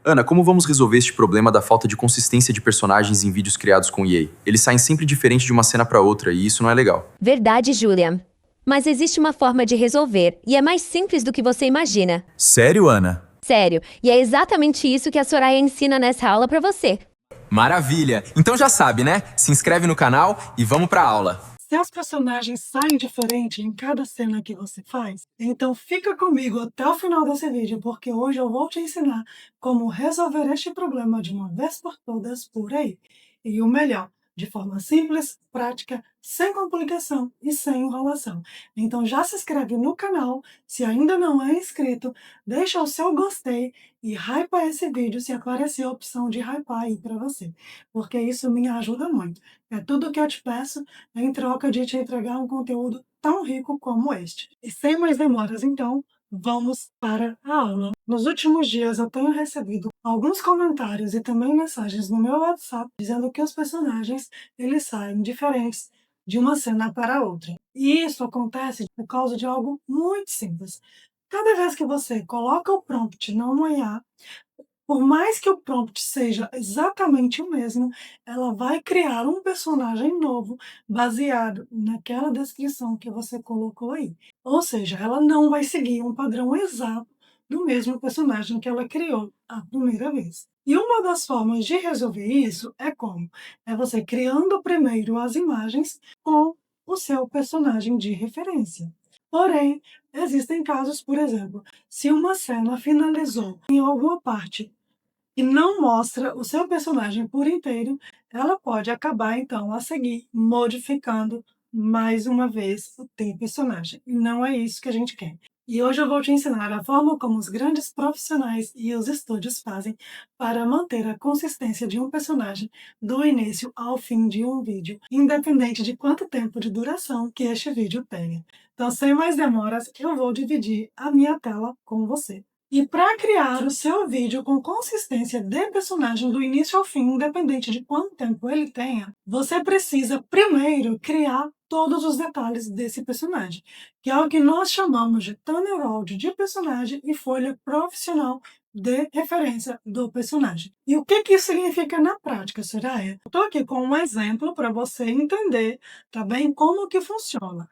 Ana, como vamos resolver este problema da falta de consistência de personagens em vídeos criados com EA? Eles saem sempre diferente de uma cena para outra e isso não é legal. Verdade, Julian. Mas existe uma forma de resolver, e é mais simples do que você imagina. Sério, Ana? Sério, e é exatamente isso que a Soraya ensina nessa aula pra você. Maravilha! Então já sabe, né? Se inscreve no canal e vamos pra aula. Seus personagens saem diferente em cada cena que você faz? Então fica comigo até o final desse vídeo, porque hoje eu vou te ensinar como resolver este problema de uma vez por todas por aí. E o melhor, de forma simples, prática, sem complicação e sem enrolação. Então já se inscreve no canal, se ainda não é inscrito, deixa o seu gostei e hypa esse vídeo se aparecer a opção de hypar aí para você, porque isso me ajuda muito. É tudo que eu te peço em troca de te entregar um conteúdo tão rico como este. E sem mais demoras, então, vamos para a aula. Nos últimos dias eu tenho recebido alguns comentários e também mensagens no meu WhatsApp dizendo que os personagens eles saem diferentes de uma cena para outra. E isso acontece por causa de algo muito simples. Cada vez que você coloca o prompt numa IA, por mais que o prompt seja exatamente o mesmo, ela vai criar um personagem novo baseado naquela descrição que você colocou aí. Ou seja, ela não vai seguir um padrão exato do mesmo personagem que ela criou a primeira vez. E uma das formas de resolver isso é como? É você criando primeiro as imagens com o seu personagem de referência. Porém, existem casos, por exemplo, se uma cena finalizou em alguma parte e não mostra o seu personagem por inteiro, ela pode acabar então a seguir modificando mais uma vez o teu personagem. E não é isso que a gente quer. E hoje eu vou te ensinar a forma como os grandes profissionais e os estúdios fazem para manter a consistência de um personagem do início ao fim de um vídeo, independente de quanto tempo de duração que este vídeo tenha. Então, sem mais demoras, eu vou dividir a minha tela com você. E para criar o seu vídeo com consistência de personagem do início ao fim, independente de quanto tempo ele tenha, você precisa primeiro criar todos os detalhes desse personagem, que é o que nós chamamos de Thumbnail de personagem e folha profissional de referência do personagem. E o que isso significa na prática, Soraya? Eu estou aqui com um exemplo para você entender, tá bem, como que funciona.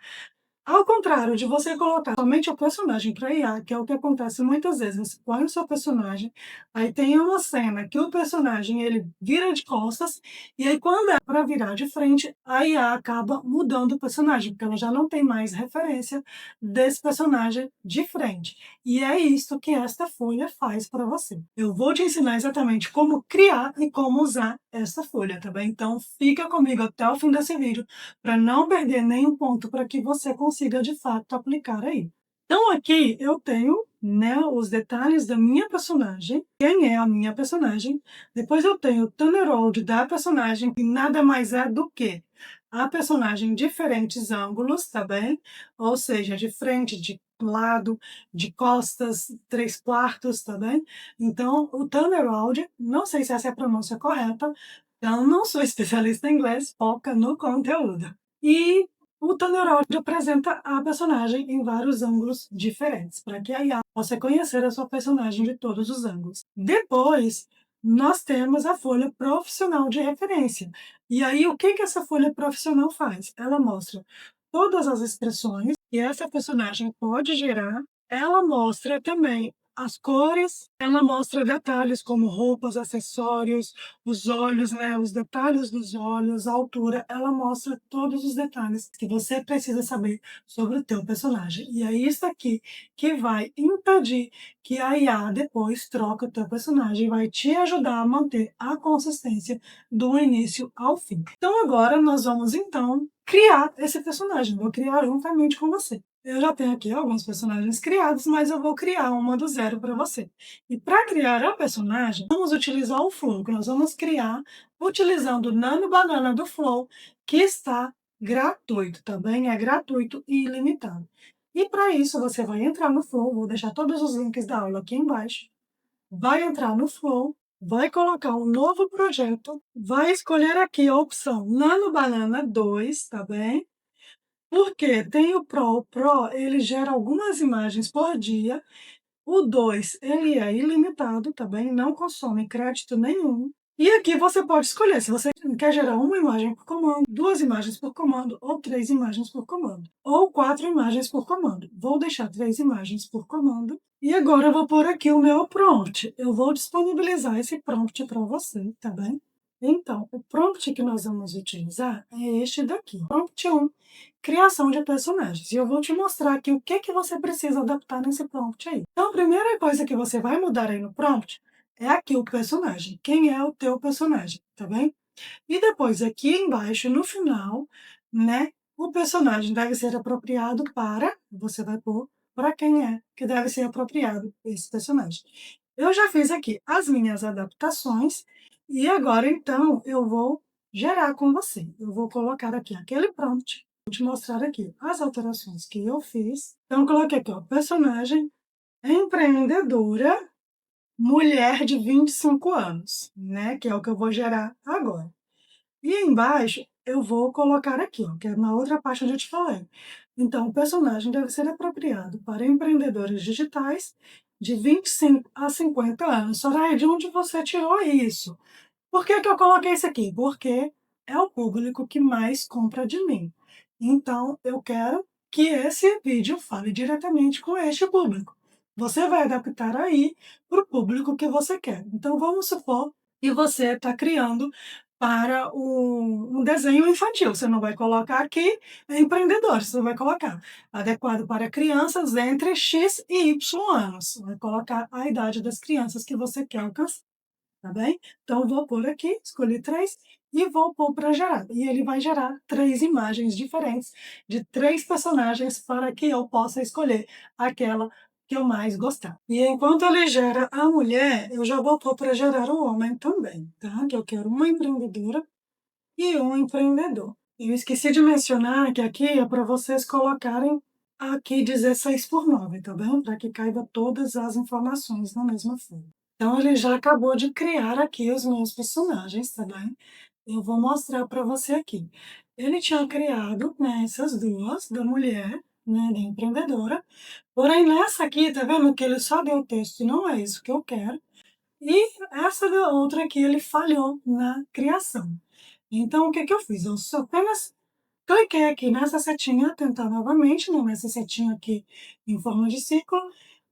Ao contrário de você colocar somente o personagem para IA, que é o que acontece muitas vezes, você põe o seu personagem, aí tem uma cena que o personagem ele vira de costas, e aí quando é para virar de frente, a IA acaba mudando o personagem, porque ela já não tem mais referência desse personagem de frente. E é isso que esta folha faz para você. Eu vou te ensinar exatamente como criar e como usar essa folha, tá bem? Então fica comigo até o fim desse vídeo, para não perder nenhum ponto para que você consiga de fato aplicar aí. Então aqui eu tenho, né, os detalhes da minha personagem, quem é a minha personagem. Depois eu tenho o thumbnail da personagem, que nada mais é do que a personagem em diferentes ângulos, tá bem? Ou seja, de frente, de lado, de costas, 3/4, tá bem? Então o thumbnail, não sei se essa é a pronúncia correta, então não sou especialista em inglês, foca no conteúdo. E o Thumbnail apresenta a personagem em vários ângulos diferentes, para que a IA possa conhecer a sua personagem de todos os ângulos. Depois, nós temos a folha profissional de referência. E aí, o que essa folha profissional faz? Ela mostra todas as expressões que essa personagem pode gerar. Ela mostra também as cores, ela mostra detalhes como roupas, acessórios, os olhos, né, os detalhes dos olhos, a altura, ela mostra todos os detalhes que você precisa saber sobre o teu personagem. E é isso aqui que vai impedir que a IA depois troque o teu personagem e vai te ajudar a manter a consistência do início ao fim. Então agora nós vamos então criar esse personagem, vou criar juntamente com você. Eu já tenho aqui alguns personagens criados, mas eu vou criar uma do zero para você. E para criar a personagem, vamos utilizar o Flow, que nós vamos criar utilizando o Nano Banana do Flow, que está gratuito, tá bem? É gratuito e ilimitado. E para isso, você vai entrar no Flow, vou deixar todos os links da aula aqui embaixo. Vai entrar no Flow, vai colocar um novo projeto, vai escolher aqui a opção Nano Banana 2, tá bem? Porque tem o Pro ele gera algumas imagens por dia, O 2, ele é ilimitado, tá bem? Não consome crédito nenhum. E aqui você pode escolher se você quer gerar uma imagem por comando, 2 imagens por comando, ou 3 imagens por comando, ou 4 imagens por comando. Vou deixar 3 imagens por comando. E agora eu vou pôr aqui o meu prompt. Eu vou disponibilizar esse prompt para você, tá bem? Então, o prompt que nós vamos utilizar é este daqui. Prompt 1, criação de personagens. E eu vou te mostrar aqui o que você precisa adaptar nesse prompt aí. Então, a primeira coisa que você vai mudar aí no prompt é aqui o personagem. Quem é o teu personagem, tá bem? E depois, aqui embaixo, no final, né, o personagem deve ser apropriado para, você vai pôr para quem é que deve ser apropriado esse personagem. Eu já fiz aqui as minhas adaptações e agora, então, eu vou gerar com você. Eu vou colocar aqui aquele prompt, vou te mostrar aqui as alterações que eu fiz. Então, eu coloquei aqui, ó, personagem empreendedora, mulher de 25 anos, né, que é o que eu vou gerar agora. E embaixo eu vou colocar aqui, ó, que é na outra parte onde eu te falei. Então, o personagem deve ser apropriado para empreendedores digitais de 25 a 50 anos. Soraya, de onde você tirou isso? Por que que eu coloquei isso aqui? Porque é o público que mais compra de mim. Então, eu quero que esse vídeo fale diretamente com este público. Você vai adaptar aí para o público que você quer. Então, vamos supor que você está criando para um desenho infantil. Você não vai colocar aqui empreendedores, você vai colocar adequado para crianças entre X e Y anos. Você vai colocar a idade das crianças que você quer alcançar, tá bem? Então, eu vou pôr aqui, escolhi 3 e vou pôr para gerar. E ele vai gerar 3 imagens diferentes de 3 personagens para que eu possa escolher aquela que eu mais gostar. E enquanto ele gera a mulher, eu já vou pôr para gerar o homem também, tá? Que eu quero uma empreendedora e um empreendedor. Eu esqueci de mencionar que aqui é para vocês colocarem aqui 16:9, tá bem? Para que caiba todas as informações na mesma folha. Então, ele já acabou de criar aqui os meus personagens, tá bem? Eu vou mostrar para você aqui. Ele tinha criado, né, essas duas, da mulher, né, da empreendedora. Porém, nessa aqui, tá vendo que ele só deu o texto e não é isso que eu quero. E essa da outra aqui, ele falhou na criação. Então, o que que eu fiz? Eu só apenas cliquei aqui nessa setinha, tentar novamente, né, nessa setinha aqui em forma de círculo,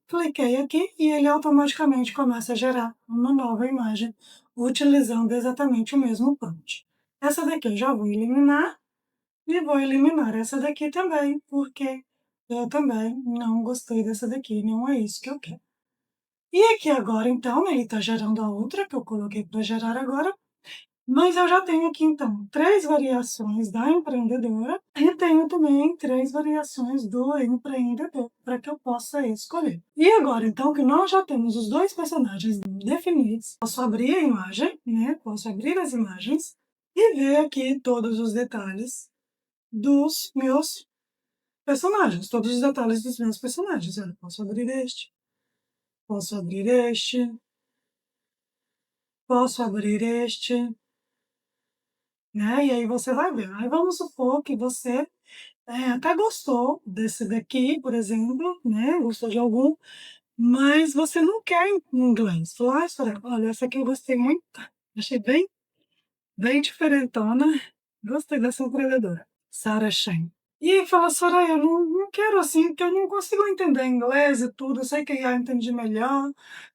cliquei aqui e ele automaticamente começa a gerar uma nova imagem utilizando exatamente o mesmo prompt. Essa daqui eu já vou eliminar e vou eliminar essa daqui também, porque eu também não gostei dessa daqui, não é isso que eu quero. E aqui agora, então, ele está gerando a outra que eu coloquei para gerar agora, mas eu já tenho aqui, então, 3 variações da empreendedora e tenho também 3 variações do empreendedor, para que eu possa escolher. E agora, então, que nós já temos os 2 personagens definidos, posso abrir a imagem, né? Posso abrir as imagens e ver aqui todos os detalhes dos meus personagens, todos os detalhes dos meus personagens. Olha, posso abrir este, posso abrir este, posso abrir este, né? E aí você vai ver. Aí vamos supor que você até gostou desse daqui, por exemplo, né? Gostou de algum, mas você não quer em inglês. Falou, ah, Soraya, olha, essa aqui eu gostei muito, achei bem diferentona, gostei dessa empreendedora, Sarah Shen. E fala, Soraya, eu não quero assim, porque eu não consigo entender inglês e tudo, eu sei que a IA entende melhor,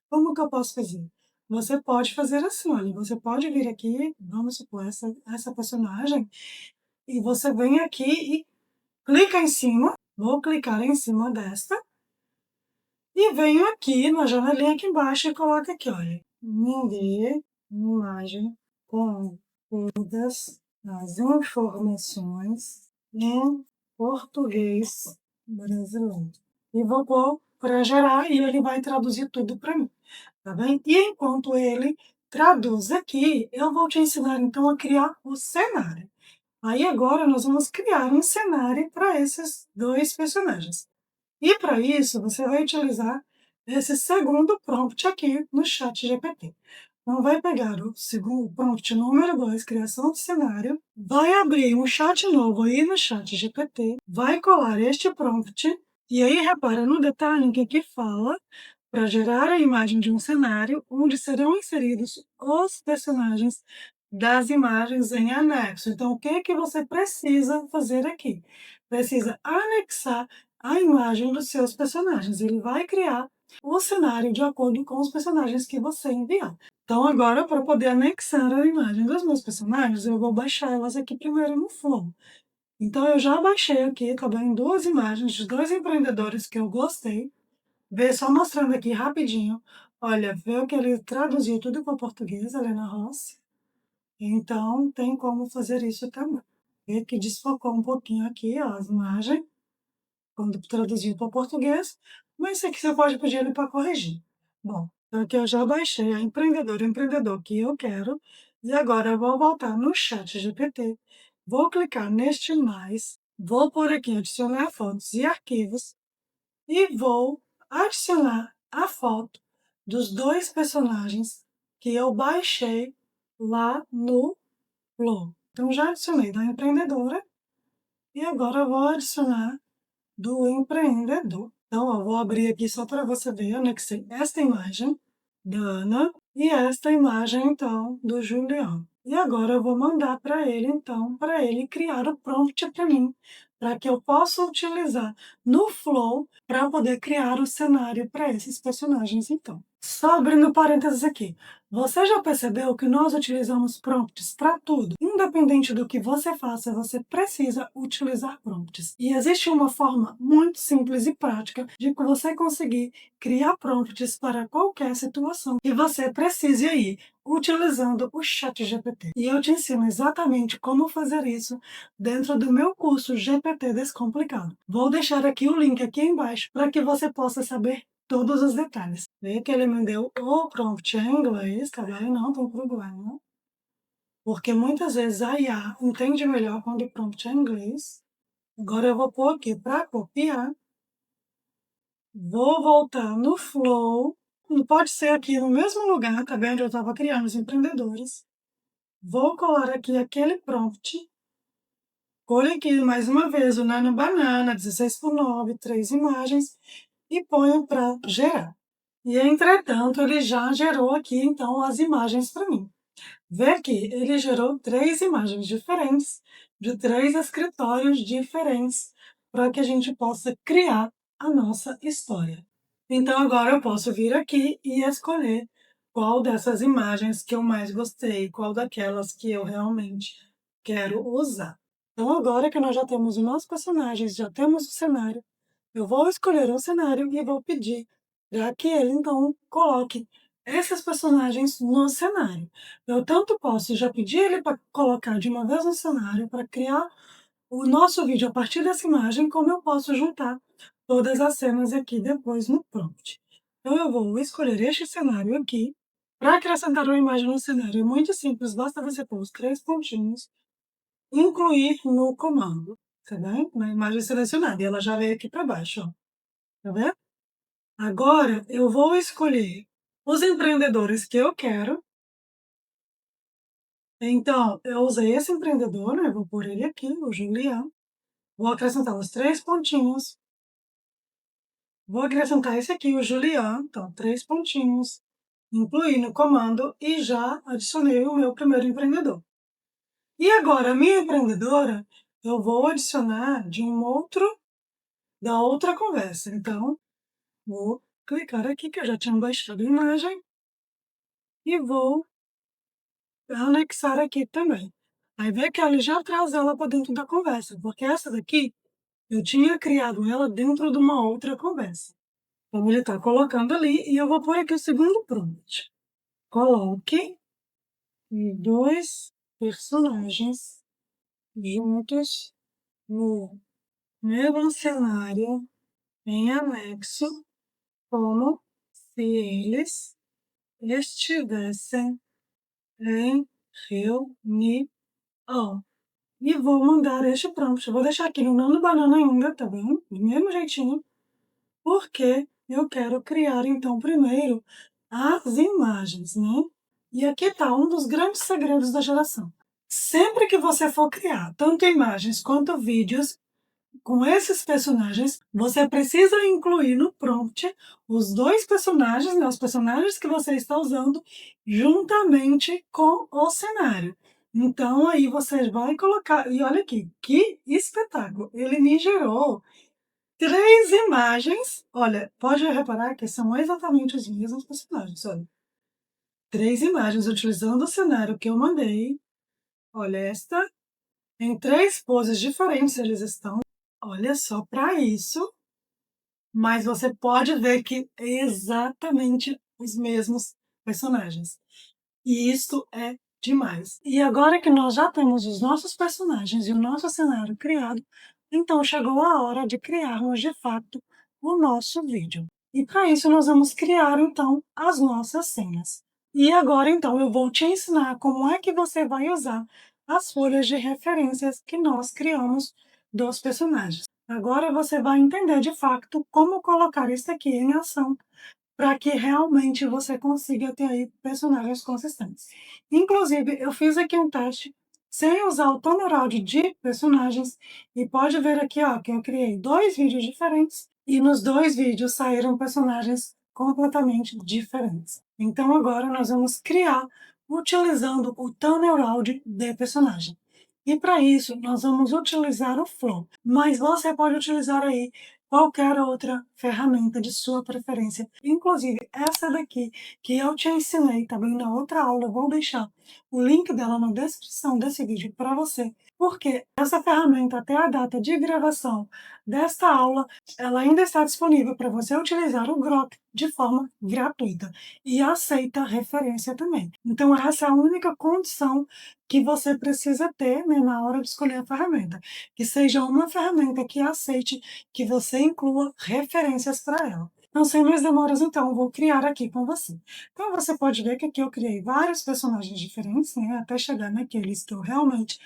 como que eu posso fazer? Você pode fazer assim, olha, você pode vir aqui, vamos supor, essa personagem, e você vem aqui e clica em cima, vou clicar em cima desta, e venho aqui na janelinha aqui embaixo e coloco aqui, olha, me dê imagem com todas as informações em português brasileiro. E vou pôr para gerar e ele vai traduzir tudo para mim, tá bem? E enquanto ele traduz aqui, eu vou te ensinar então a criar o cenário. Aí agora nós vamos criar um cenário para esses 2 personagens. E para isso, você vai utilizar esse segundo prompt aqui no ChatGPT. Então, vai pegar o segundo prompt número 2, criação de cenário, vai abrir um chat novo aí no ChatGPT, vai colar este prompt, e aí repara no detalhe que aqui fala para gerar a imagem de um cenário onde serão inseridos os personagens das imagens em anexo. Então, o que é que você precisa fazer aqui? Precisa anexar a imagem dos seus personagens. Ele vai criar o cenário de acordo com os personagens que você enviar. Então, agora, para poder anexar a imagem dos meus personagens, eu vou baixar elas aqui primeiro no Flow. Então, eu já baixei aqui, tá bem? 2 imagens de 2 empreendedores que eu gostei. Vê, só mostrando aqui rapidinho. Olha, viu que ele traduziu tudo para português, Helena Rossi. Então, tem como fazer isso também. Vê que desfocou um pouquinho aqui, ó, as imagens, quando traduziu para português, mas isso aqui você pode pedir ele para corrigir. Bom, então aqui eu já baixei a o empreendedor que eu quero, e agora eu vou voltar no chat GPT, vou clicar neste mais, vou por aqui adicionar fotos e arquivos, e vou adicionar a foto dos 2 personagens que eu baixei lá no Flow. Então, já adicionei da empreendedora e agora eu vou adicionar do empreendedor. Então, eu vou abrir aqui só para você ver, anexei esta imagem da Ana e esta imagem, então, do Juliano. E agora eu vou mandar para ele, então, para ele criar o prompt para mim, para que eu possa utilizar no Flow para poder criar o cenário para esses personagens, então. Só abrindo parênteses aqui. Você já percebeu que nós utilizamos prompts para tudo? Independente do que você faça, você precisa utilizar prompts. E existe uma forma muito simples e prática de você conseguir criar prompts para qualquer situação que você precise aí, utilizando o ChatGPT. E eu te ensino exatamente como fazer isso dentro do meu curso GPT Descomplicado. Vou deixar aqui o link aqui embaixo para que você possa saber todos os detalhes. Vê que ele me deu o prompt em inglês, tá bem? Não tem problema. Porque muitas vezes a IA entende melhor quando o prompt é em inglês. Agora eu vou pôr aqui para copiar. Vou voltar no Flow. Pode ser aqui no mesmo lugar, tá bem? Onde eu estava criando os empreendedores. Vou colar aqui aquele prompt. Colho aqui mais uma vez o Nano Banana, 16:9, 3 imagens. E ponho para gerar. E, entretanto, ele já gerou aqui, então, as imagens para mim. Vê aqui, ele gerou 3 imagens diferentes, de 3 escritórios diferentes, para que a gente possa criar a nossa história. Então, agora eu posso vir aqui e escolher qual dessas imagens que eu mais gostei, qual daquelas que eu realmente quero usar. Então, agora que nós já temos os nossos personagens, já temos o cenário, eu vou escolher um cenário e vou pedir para que ele, então, coloque esses personagens no cenário. Eu tanto posso já pedir ele para colocar de uma vez no cenário, para criar o nosso vídeo a partir dessa imagem, como eu posso juntar todas as cenas aqui depois no prompt. Então, eu vou escolher este cenário aqui. Para acrescentar uma imagem no cenário é muito simples, basta você pôr os 3 pontinhos, incluir no comando, tá bem? Na imagem selecionada, e ela já veio aqui para baixo, ó. Tá vendo? Agora eu vou escolher os empreendedores que eu quero. Então, eu usei esse empreendedor, né? Vou pôr ele aqui, o Julião. Vou acrescentar os 3 pontinhos. Vou acrescentar esse aqui, o Julião. Então, 3 pontinhos. Incluir no comando e já adicionei o meu primeiro empreendedor. E agora, a minha empreendedora, eu vou adicionar da outra conversa. Então, vou clicar aqui, que eu já tinha baixado a imagem. E vou anexar aqui também. Aí vê que ele já traz ela para dentro da conversa, porque essa daqui eu tinha criado ela dentro de uma outra conversa. Então ele está colocando ali e eu vou pôr aqui o segundo prompt. Coloque 2 personagens juntos no mesmo cenário em anexo, como se eles estivessem em reunião. E vou mandar este prompt. Eu vou deixar aqui no Nano Banana ainda, tá bem? Do mesmo jeitinho. Porque eu quero criar, então, primeiro as imagens, né? E aqui está um dos grandes segredos da geração. Sempre que você for criar tanto imagens quanto vídeos, com esses personagens, você precisa incluir no prompt os dois personagens, né, os personagens que você está usando, juntamente com o cenário. Então, aí você vai colocar... E olha aqui, que espetáculo! Ele me gerou 3 imagens. Olha, pode reparar que são exatamente os mesmos personagens, olha. 3 imagens utilizando o cenário que eu mandei. Olha esta. Em 3 poses diferentes eles estão. Olha só para isso. Mas você pode ver que é exatamente os mesmos personagens. E isto é demais. E agora que nós já temos os nossos personagens e o nosso cenário criado, então chegou a hora de criarmos de fato o nosso vídeo. E para isso nós vamos criar então as nossas cenas. E agora então eu vou te ensinar como é que você vai usar as folhas de referências que nós criamos dos personagens. Agora você vai entender de fato como colocar isso aqui em ação para que realmente você consiga ter aí personagens consistentes. Inclusive, eu fiz aqui um teste sem usar o turnaround de personagens e pode ver aqui, ó, que eu criei 2 vídeos diferentes e nos 2 vídeos saíram personagens completamente diferentes. Então agora nós vamos criar utilizando o turnaround de personagem. E para isso, nós vamos utilizar o Flow, mas você pode utilizar aí qualquer outra ferramenta de sua preferência. Inclusive, essa daqui que eu te ensinei também na outra aula, eu vou deixar o link dela na descrição desse vídeo para você, porque essa ferramenta, até a data de gravação desta aula, ela ainda está disponível para você utilizar o Grok de forma gratuita e aceita referência também. Então, essa é a única condição que você precisa ter, né, na hora de escolher a ferramenta, que seja uma ferramenta que aceite que você inclua referências para ela. Não sem mais demoras, então, eu vou criar aqui com você. Então, você pode ver que aqui eu criei vários personagens diferentes, né, até chegar naqueles que eu realmente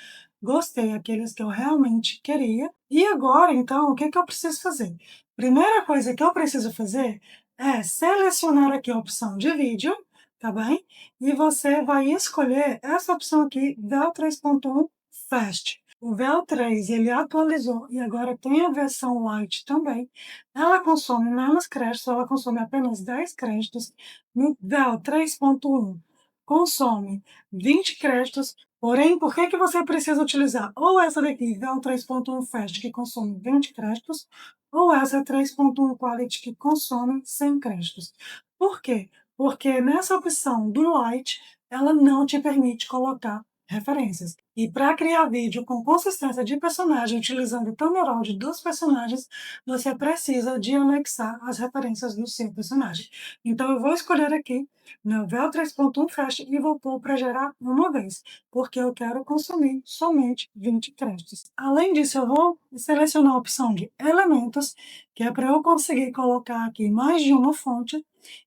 gostei, aqueles que eu realmente queria. E agora, então, o que que eu preciso fazer? Primeira coisa que eu preciso fazer é selecionar aqui a opção de vídeo, tá bem? E você vai escolher essa opção aqui, Vel 3.1 Fast. O Vel 3 ele atualizou e agora tem a versão Lite também. Ela consome menos créditos, ela consome apenas 10 créditos. No Vel 3.1 consome 20 créditos. Porém, por que que você precisa utilizar ou essa daqui, Vel 3.1 Fast, que consome 20 créditos, ou essa 3.1 Quality, que consome 100 créditos? Por quê? Porque nessa opção do Lite, ela não te permite colocar referências. E para criar vídeo com consistência de personagem, utilizando o turnaround dos personagens, você precisa de anexar as referências do seu personagem. Então eu vou escolher aqui no Vel 3.1 Fast e vou pôr para gerar uma vez, porque eu quero consumir somente 20 créditos. Além disso, eu vou selecionar a opção de elementos, que é para eu conseguir colocar aqui mais de uma fonte,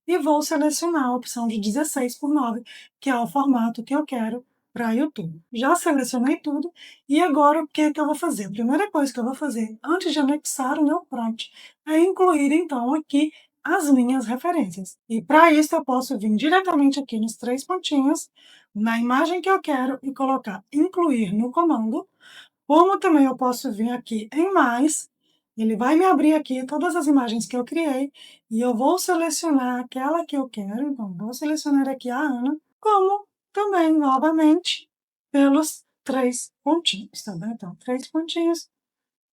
e vou selecionar a opção de 16:9, que é o formato que eu quero para YouTube. Já selecionei tudo e agora o que que eu vou fazer? A primeira coisa que eu vou fazer antes de anexar o meu prompt é incluir então aqui as minhas referências. E para isso eu posso vir diretamente aqui nos 3 pontinhos, na imagem que eu quero e colocar incluir no comando, como também eu posso vir aqui em mais, ele vai me abrir aqui todas as imagens que eu criei e eu vou selecionar aquela que eu quero, então vou selecionar aqui a Ana, como também, novamente, pelos 3 pontinhos, tá bem? Então, 3 pontinhos,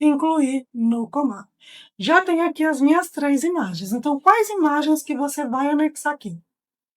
incluir no comando. Já tenho aqui as minhas 3 imagens, então quais imagens que você vai anexar aqui?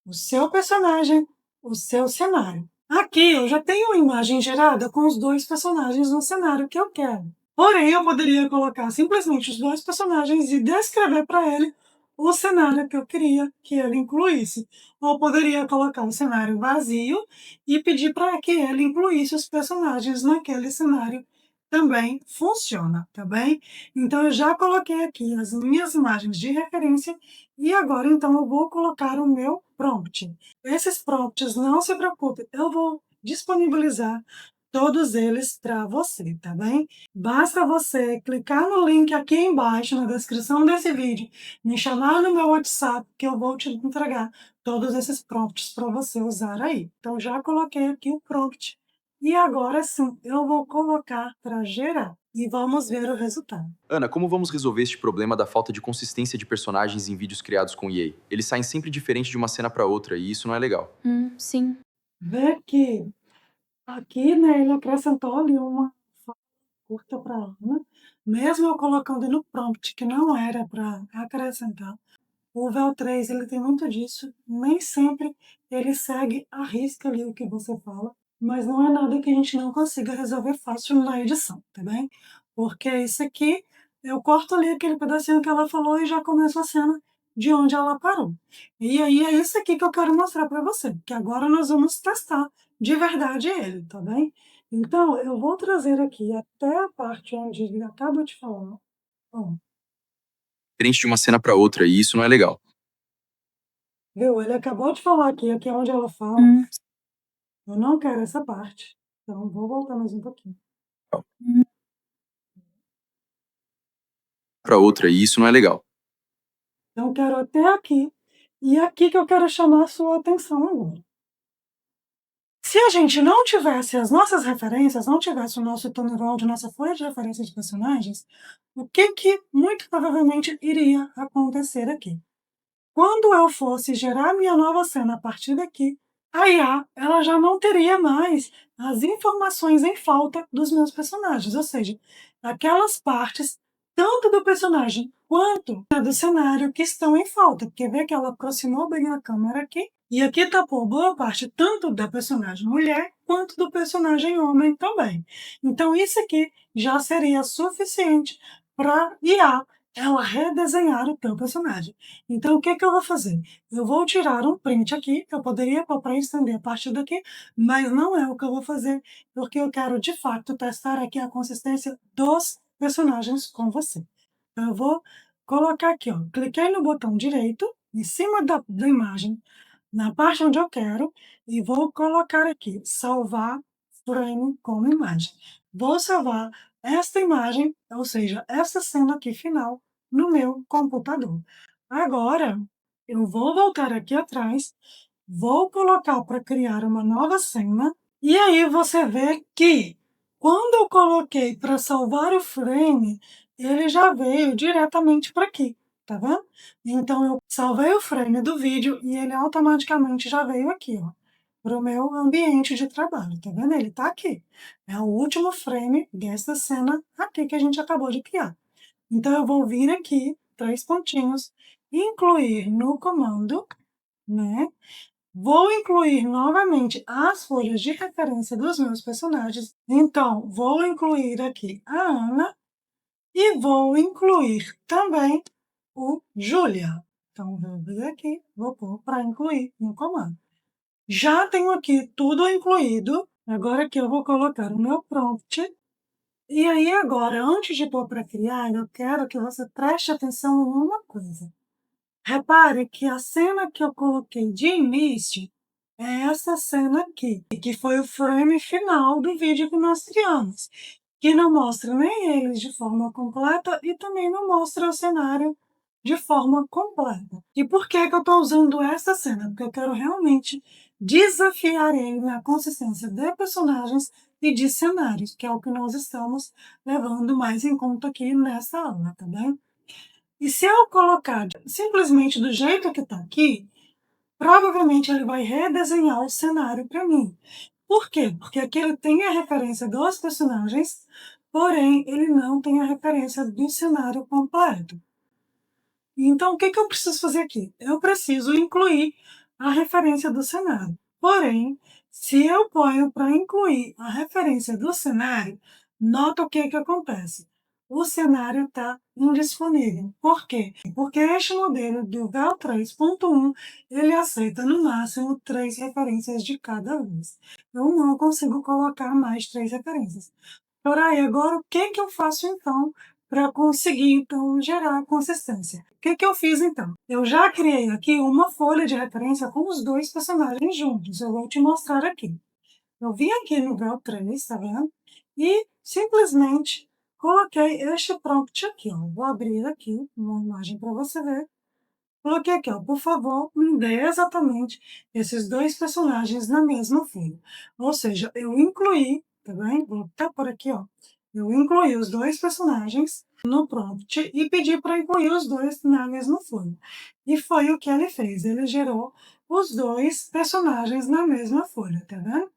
O seu personagem, o seu cenário. Aqui eu já tenho uma imagem gerada com os 2 personagens no cenário que eu quero. Porém, eu poderia colocar simplesmente os 2 personagens e descrever para ele o cenário que eu queria que ele incluísse. Ou poderia colocar um cenário vazio e pedir para que ele incluísse os personagens naquele cenário. Também funciona, tá bem? Então, eu já coloquei aqui as minhas imagens de referência e agora, então, eu vou colocar o meu prompt. Esses prompts, não se preocupe, eu vou disponibilizar todos eles para você, tá bem? Basta você clicar no link aqui embaixo, na descrição desse vídeo, me chamar no meu WhatsApp, que eu vou te entregar todos esses prompts para você usar aí. Então, já coloquei aqui o prompt. E agora sim, eu vou colocar para gerar. e vamos ver o resultado. Ana, como vamos resolver este problema da falta de consistência de personagens em vídeos criados com EA? Eles saem sempre diferente de uma cena para outra e isso não é legal. Sim. Vê que aqui, né, ele acrescentou ali uma fala curta para Ana, mesmo eu colocando no prompt que não era para acrescentar. O VEL3 ele tem muito disso, nem sempre ele segue à risca ali o que você fala, mas não é nada que a gente não consiga resolver fácil na edição, tá bem? Porque isso aqui, eu corto ali aquele pedacinho que ela falou e já começo a cena de onde ela parou. E aí é isso aqui que eu quero mostrar para você, que agora nós vamos testar de verdade ele, tá bem? Então, eu vou trazer aqui até a parte onde ele acaba de falar. Ó, Diferente de uma cena para outra e isso não é legal. viu? Ele acabou de falar aqui é onde ela fala. Eu não quero essa parte. Então, vou voltar mais um pouquinho. Para outra e isso não é legal. Então, eu quero até aqui. E é aqui que eu quero chamar a sua atenção agora. Se a gente não tivesse as nossas referências, não tivesse o nosso Turnaround, nossa folha de referências de personagens, o que muito provavelmente iria acontecer aqui? Quando eu fosse gerar minha nova cena a partir daqui, a IA ela já não teria mais as informações em falta dos meus personagens, ou seja, aquelas partes tanto do personagem quanto do cenário que estão em falta, porque vê que ela aproximou bem a câmera aqui, e aqui tapou boa parte tanto da personagem mulher quanto do personagem homem também. Então isso aqui já seria suficiente para IA ela redesenhar o teu personagem. Então, o que que eu vou fazer? Eu vou tirar um print aqui, eu poderia pôr para estender a partir daqui, mas não é o que eu vou fazer, porque eu quero, de fato, testar aqui a consistência dos personagens com você. Então, eu vou colocar aqui, ó, cliquei no botão direito, em cima da imagem, na parte onde eu quero, e vou colocar aqui, salvar frame como imagem. Vou salvar esta imagem, ou seja, essa cena aqui final, no meu computador. Agora, eu vou voltar aqui atrás, vou colocar para criar uma nova cena, e aí você vê que, quando eu coloquei para salvar o frame, ele já veio diretamente para aqui, tá vendo? Então, eu salvei o frame do vídeo e ele automaticamente já veio aqui, ó, para o meu ambiente de trabalho, tá vendo? Ele está aqui. É o último frame dessa cena aqui que a gente acabou de criar. Então, eu vou vir aqui, 3 pontinhos, incluir no comando, né? Vou incluir novamente as folhas de referência dos meus personagens. Então, vou incluir aqui a Ana e vou incluir também o Júlia. Então, vou vir aqui, vou pôr para incluir no comando. Já tenho aqui tudo incluído. Agora aqui eu vou colocar o meu prompt. E aí agora, antes de pôr para criar, eu quero que você preste atenção em uma coisa. Repare que a cena que eu coloquei de início é essa cena aqui, que foi o frame final do vídeo que nós criamos, que não mostra nem eles de forma completa e também não mostra o cenário de forma completa. E por que que eu estou usando essa cena? Porque eu quero realmente desafiar ele na consistência de personagens e de cenários, que é o que nós estamos levando mais em conta aqui nessa aula, tá bem? E se eu colocar simplesmente do jeito que está aqui, provavelmente ele vai redesenhar o cenário para mim. Por quê? Porque aqui ele tem a referência dos personagens, porém ele não tem a referência do cenário completo. Então, o que que eu preciso fazer aqui? Eu preciso incluir a referência do cenário. Porém, se eu ponho para incluir a referência do cenário, nota o que que acontece. O cenário está indisponível. Por quê? Porque este modelo do VEL 3.1, ele aceita no máximo 3 referências de cada vez. Eu não consigo colocar mais 3 referências. Por aí, agora, o que que eu faço então para conseguir então gerar consistência? O que que eu fiz então? Eu já criei aqui uma folha de referência com os dois personagens juntos. Eu vou te mostrar aqui. Eu vim aqui no VEL 3, tá vendo? E simplesmente coloquei este prompt aqui, ó. Vou abrir aqui uma imagem para você ver. Coloquei aqui, ó, por favor, me dê exatamente esses dois personagens na mesma folha. Ou seja, eu incluí, tá bem? Vou até por aqui, ó. Eu incluí os dois personagens no prompt e pedi para incluir os dois na mesma folha. E foi o que ele fez. Ele gerou os dois personagens na mesma folha, tá vendo?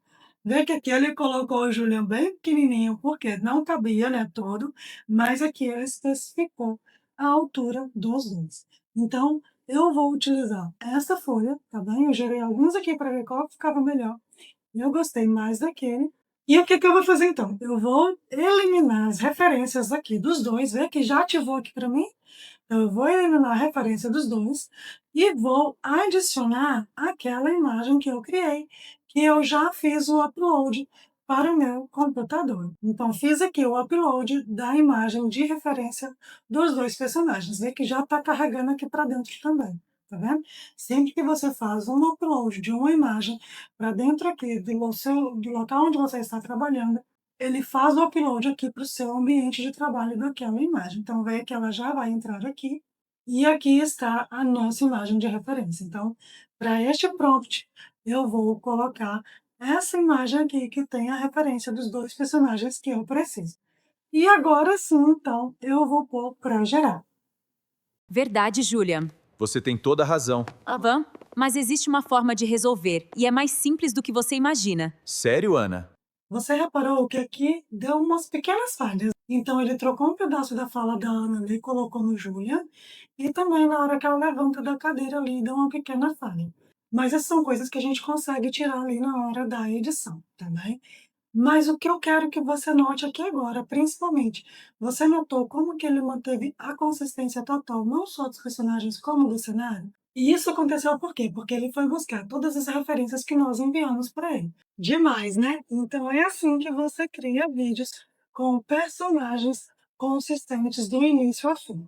Vê que aqui ele colocou o Julian bem pequenininho, porque não cabia, né, todo, mas aqui ele especificou a altura dos dois. Então, eu vou utilizar essa folha, tá bem? Eu gerei alguns aqui para ver qual ficava melhor. Eu gostei mais daquele. E o que que eu vou fazer então? Eu vou eliminar as referências aqui dos dois, vê que já ativou aqui para mim? Então, eu vou eliminar a referência dos dois e vou adicionar aquela imagem que eu criei, que eu já fiz o upload para o meu computador. Então, fiz aqui o upload da imagem de referência dos dois personagens. Vê que já está carregando aqui para dentro também, tá vendo? Sempre que você faz um upload de uma imagem para dentro aqui do local onde você está trabalhando, ele faz o upload aqui para o seu ambiente de trabalho daquela imagem. Então, vê que ela já vai entrar aqui, e aqui está a nossa imagem de referência. Então, para este prompt, eu vou colocar essa imagem aqui que tem a referência dos dois personagens que eu preciso. E agora sim, então, eu vou pôr para gerar. Verdade, Julia. Você tem toda a razão. Aham. Mas existe uma forma de resolver, e é mais simples do que você imagina. Sério, Ana? Você reparou que aqui deu umas pequenas falhas. Então, ele trocou um pedaço da fala da Ana ali e colocou no Julia. E também na hora que ela levanta da cadeira ali, deu uma pequena falha. Mas essas são coisas que a gente consegue tirar ali na hora da edição, tá bem? Mas o que eu quero que você note aqui agora, principalmente, você notou como que ele manteve a consistência total, não só dos personagens, como do cenário? E isso aconteceu por quê? Porque ele foi buscar todas as referências que nós enviamos para ele. Demais, né? Então é assim que você cria vídeos com personagens consistentes do início ao fim.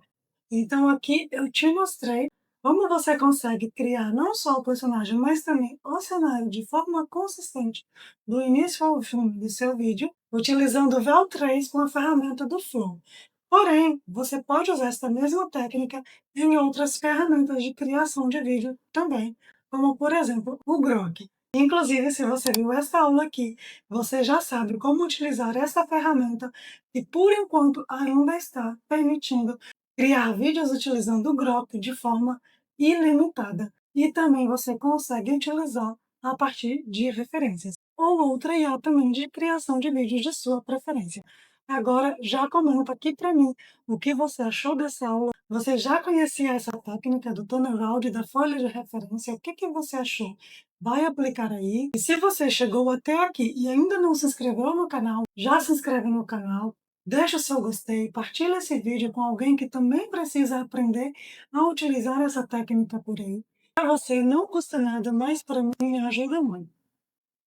Então aqui eu te mostrei como você consegue criar não só o personagem, mas também o cenário de forma consistente do início ao fim do seu vídeo, utilizando o VEL3 com a ferramenta do Flow. Porém, você pode usar essa mesma técnica em outras ferramentas de criação de vídeo também, como por exemplo o Grok. Inclusive, se você viu essa aula aqui, você já sabe como utilizar essa ferramenta que por enquanto ainda está permitindo criar vídeos utilizando o Grok de forma ilimitada. E também você consegue utilizar a partir de referências. Ou outra IA também de criação de vídeos de sua preferência. Agora, já comenta aqui para mim o que você achou dessa aula. Você já conhecia essa técnica do turnaround da folha de referência? O que que você achou? Vai aplicar aí. E se você chegou até aqui e ainda não se inscreveu no canal, já se inscreve no canal. Deixa o seu gostei, partilha esse vídeo com alguém que também precisa aprender a utilizar essa técnica por aí. Para você não custa nada, mas para mim ajuda muito.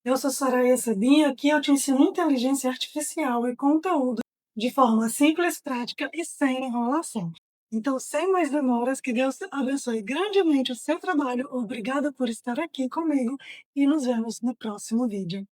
Eu sou Soraya Sabim e aqui eu te ensino inteligência artificial e conteúdo de forma simples, prática e sem enrolação. Então, sem mais demoras, que Deus abençoe grandemente o seu trabalho. Obrigada por estar aqui comigo e nos vemos no próximo vídeo.